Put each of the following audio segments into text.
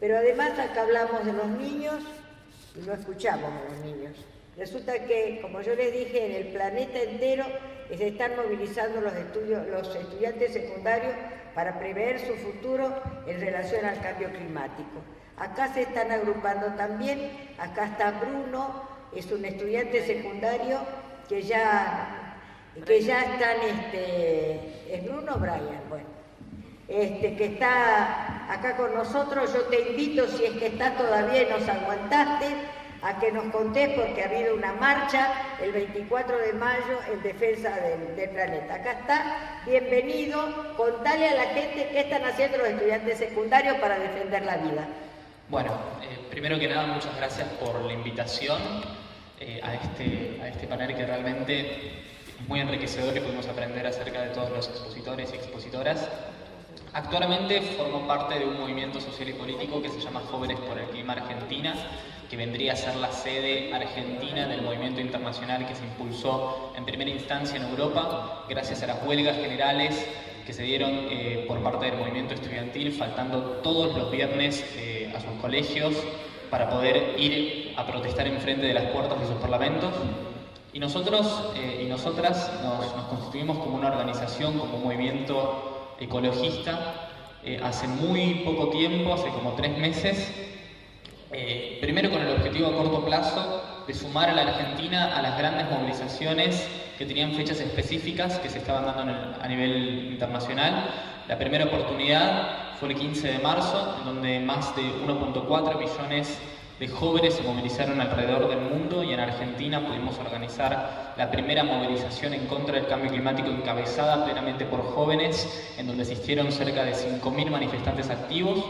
Pero además acá hablamos de los niños y no escuchamos a los niños. Resulta que, como yo les dije, en el planeta entero se están movilizando los estudiantes secundarios para prever su futuro en relación al cambio climático. Acá se están agrupando también, acá está Bruno, es un estudiante secundario que ya están, ¿es Bruno o Brian? Bueno, que está acá con nosotros. Yo te invito, si es que estás todavía y nos aguantaste, a que nos contés, porque ha habido una marcha el 24 de mayo en defensa del planeta. Acá está, bienvenido, contale a la gente qué están haciendo los estudiantes secundarios para defender la vida. Bueno, primero que nada, muchas gracias por la invitación a este panel, que realmente es muy enriquecedor y pudimos aprender acerca de todos los expositores y expositoras. Actualmente formo parte de un movimiento social y político que se llama Jóvenes por el Clima Argentina, que vendría a ser la sede argentina del movimiento internacional que se impulsó en primera instancia en Europa, gracias a las huelgas generales que se dieron por parte del movimiento estudiantil, faltando todos los viernes a sus colegios para poder ir a protestar enfrente de las puertas de sus parlamentos. Y nosotros y nosotras nos constituimos como una organización, como un movimiento ecologista hace muy poco tiempo, hace como 3 meses, primero con el objetivo a corto plazo de sumar a la Argentina a las grandes movilizaciones que tenían fechas específicas que se estaban dando a nivel internacional. La primera oportunidad fue el 15 de marzo, en donde más de 1.4 millones de jóvenes se movilizaron alrededor del mundo, y en Argentina pudimos organizar la primera movilización en contra del cambio climático encabezada plenamente por jóvenes, en donde asistieron cerca de 5.000 manifestantes activos.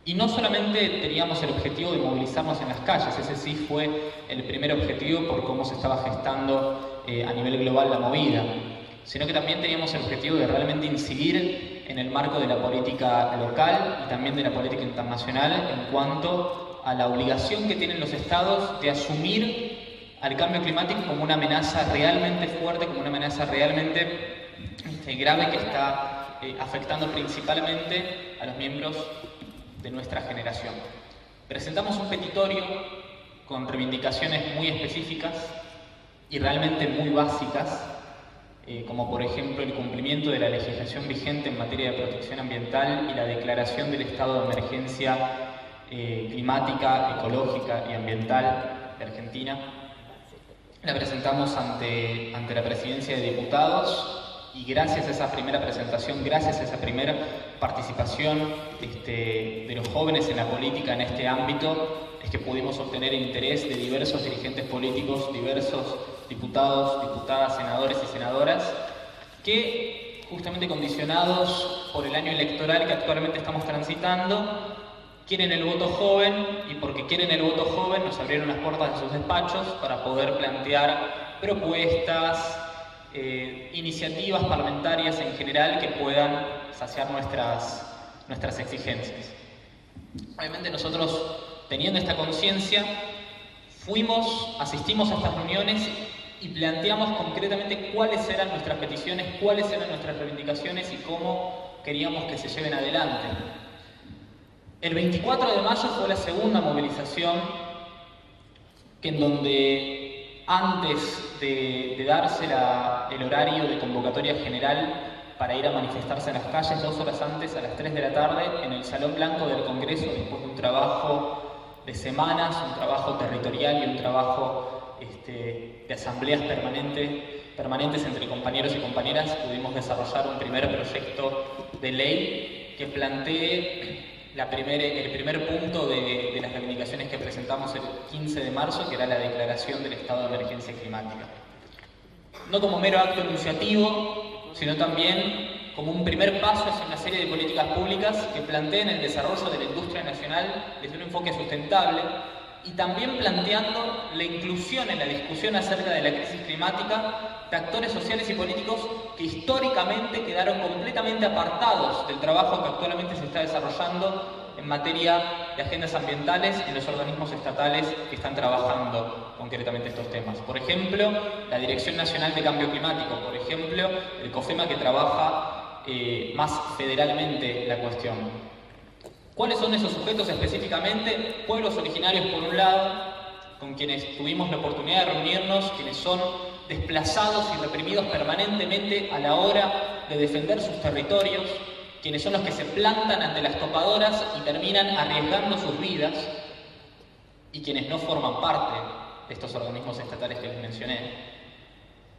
Y no solamente teníamos el objetivo de movilizarnos en las calles, ese sí fue el primer objetivo por cómo se estaba gestando a nivel global la movida, sino que también teníamos el objetivo de realmente incidir en el marco de la política local y también de la política internacional en cuanto a la obligación que tienen los estados de asumir al cambio climático como una amenaza realmente fuerte, como una amenaza realmente grave que está afectando principalmente a los miembros de nuestra generación. Presentamos un petitorio con reivindicaciones muy específicas y realmente muy básicas, como por ejemplo el cumplimiento de la legislación vigente en materia de protección ambiental y la declaración del estado de emergencia climática, ecológica y ambiental de Argentina. La presentamos ante la Presidencia de Diputados, y gracias a esa primera presentación, gracias a esa primera participación de los jóvenes en la política en este ámbito, es que pudimos obtener el interés de diversos dirigentes políticos, diversos diputados, diputadas, senadores y senadoras, que justamente condicionados por el año electoral que actualmente estamos transitando, quieren el voto joven, y porque quieren el voto joven nos abrieron las puertas de sus despachos para poder plantear propuestas, iniciativas parlamentarias en general que puedan saciar nuestras exigencias. Obviamente nosotros, teniendo esta conciencia, asistimos a estas reuniones y planteamos concretamente cuáles eran nuestras peticiones, cuáles eran nuestras reivindicaciones y cómo queríamos que se lleven adelante. El 24 de mayo fue la segunda movilización, en donde antes de darse el horario de convocatoria general para ir a manifestarse en las calles, 2 horas antes, a las 3 de la tarde, en el Salón Blanco del Congreso, después de un trabajo de semanas, un trabajo territorial y un trabajo de asambleas permanentes entre compañeros y compañeras, pudimos desarrollar un primer proyecto de ley que plantee el primer punto de las reivindicaciones que presentamos el 15 de marzo, que era la declaración del estado de emergencia climática. No como mero acto enunciativo, sino también como un primer paso hacia una serie de políticas públicas que planteen el desarrollo de la industria nacional desde un enfoque sustentable, y también planteando la inclusión en la discusión acerca de la crisis climática de actores sociales y políticos que históricamente quedaron completamente apartados del trabajo que actualmente se está desarrollando en materia de agendas ambientales en los organismos estatales que están trabajando concretamente estos temas. Por ejemplo, la Dirección Nacional de Cambio Climático, por ejemplo, el COFEMA, que trabaja más federalmente la cuestión. ¿Cuáles son esos sujetos específicamente? Pueblos originarios por un lado, con quienes tuvimos la oportunidad de reunirnos, quienes son desplazados y reprimidos permanentemente a la hora de defender sus territorios, quienes son los que se plantan ante las topadoras y terminan arriesgando sus vidas, y quienes no forman parte de estos organismos estatales que les mencioné,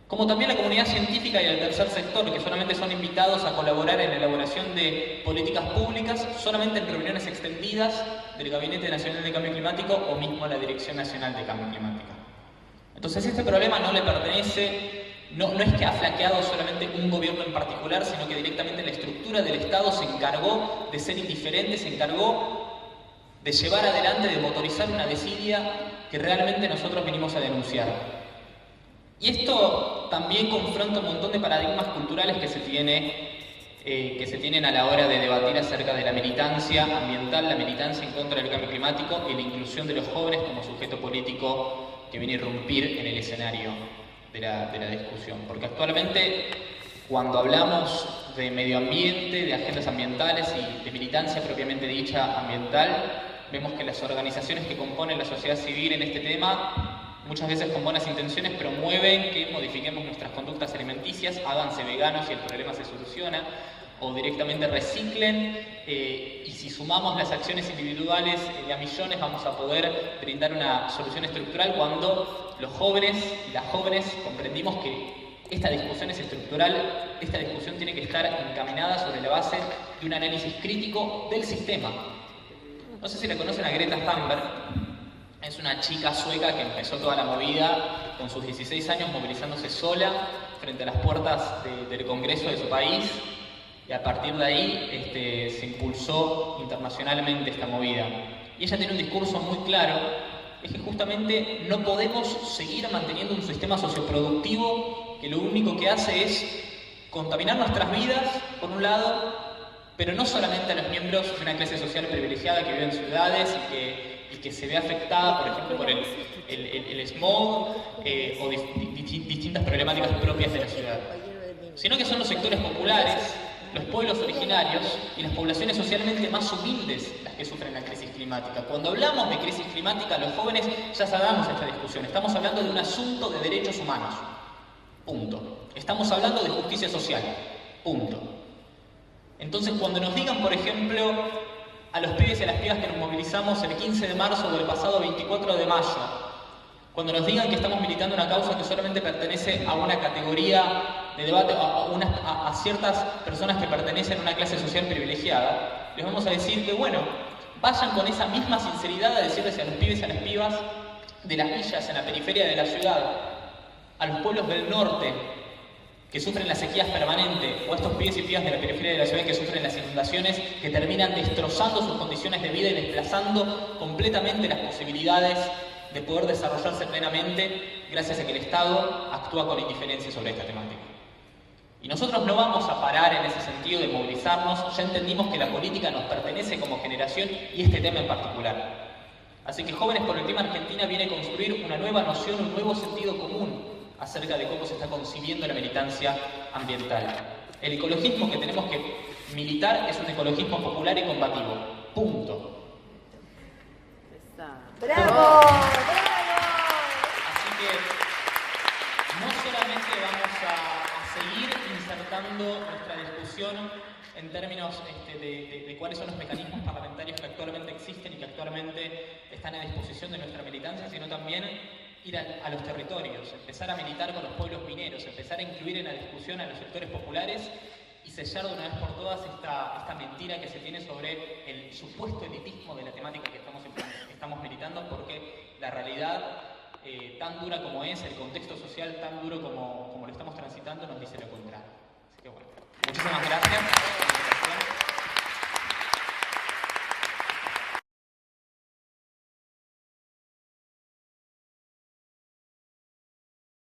como también la comunidad científica y el tercer sector, que solamente son invitados a colaborar en la elaboración de políticas públicas, solamente en reuniones extendidas del Gabinete Nacional de Cambio Climático o mismo a la Dirección Nacional de Cambio Climático. Entonces este problema no le pertenece, no es que ha flaqueado solamente un gobierno en particular, sino que directamente la estructura del Estado se encargó de ser indiferente, se encargó de llevar adelante, de motorizar una desidia que realmente nosotros venimos a denunciar. Y esto también confronta un montón de paradigmas culturales que se tienen a la hora de debatir acerca de la militancia ambiental, la militancia en contra del cambio climático y la inclusión de los jóvenes como sujeto político que viene a irrumpir en el escenario de la discusión. Porque actualmente, cuando hablamos de medio ambiente, de agendas ambientales y de militancia propiamente dicha ambiental, vemos que las organizaciones que componen la sociedad civil en este tema muchas veces con buenas intenciones promueven que modifiquemos nuestras conductas alimenticias, háganse veganos y el problema se soluciona, o directamente reciclen, y si sumamos las acciones individuales a millones vamos a poder brindar una solución estructural, cuando los jóvenes y las jóvenes comprendimos que esta discusión es estructural, esta discusión tiene que estar encaminada sobre la base de un análisis crítico del sistema. No sé si la conocen a Greta Thunberg. Es una chica sueca que empezó toda la movida con sus 16 años movilizándose sola frente a las puertas del Congreso de su país, y a partir de ahí se impulsó internacionalmente esta movida. Y ella tiene un discurso muy claro, es que justamente no podemos seguir manteniendo un sistema socioproductivo que lo único que hace es contaminar nuestras vidas, por un lado, pero no solamente a los miembros de una clase social privilegiada que vive en ciudades y que se ve afectada, por ejemplo, por el smog o distintas problemáticas propias de la ciudad, sino que son los sectores populares, los pueblos originarios y las poblaciones socialmente más humildes las que sufren la crisis climática. Cuando hablamos de crisis climática, los jóvenes ya sabemos esta discusión. Estamos hablando de un asunto de derechos humanos. Punto. Estamos hablando de justicia social. Punto. Entonces, cuando nos digan, por ejemplo, a los pibes y a las pibas que nos movilizamos el 15 de marzo o el pasado 24 de mayo, cuando nos digan que estamos militando una causa que solamente pertenece a una categoría de debate, a ciertas personas que pertenecen a una clase social privilegiada, les vamos a decir que, bueno, vayan con esa misma sinceridad a decirles a los pibes y a las pibas de las villas en la periferia de la ciudad, a los pueblos del norte que sufren las sequías permanentes, o a estos pibes y pibas de la periferia de la ciudad que sufren las inundaciones, que terminan destrozando sus condiciones de vida y desplazando completamente las posibilidades de poder desarrollarse plenamente gracias a que el Estado actúa con indiferencia sobre esta temática. Y nosotros no vamos a parar en ese sentido de movilizarnos, ya entendimos que la política nos pertenece como generación y este tema en particular. Así que Jóvenes por el Clima Argentina viene a construir una nueva noción, un nuevo sentido común acerca de cómo se está concibiendo la militancia ambiental. El ecologismo que tenemos que militar es un ecologismo popular y combativo. Punto. ¡Bravo! ¡Bravo! Así que no solamente vamos a seguir insertando nuestra discusión en términos de cuáles son los mecanismos parlamentarios que actualmente existen y que actualmente están a disposición de nuestra militancia, sino también ir a los territorios, empezar a militar con los pueblos mineros, empezar a incluir en la discusión a los sectores populares y sellar de una vez por todas esta mentira que se tiene sobre el supuesto elitismo de la temática que estamos militando, porque la realidad, tan dura como es, el contexto social tan duro como lo estamos transitando, nos dice lo contrario. Así que bueno, muchísimas gracias.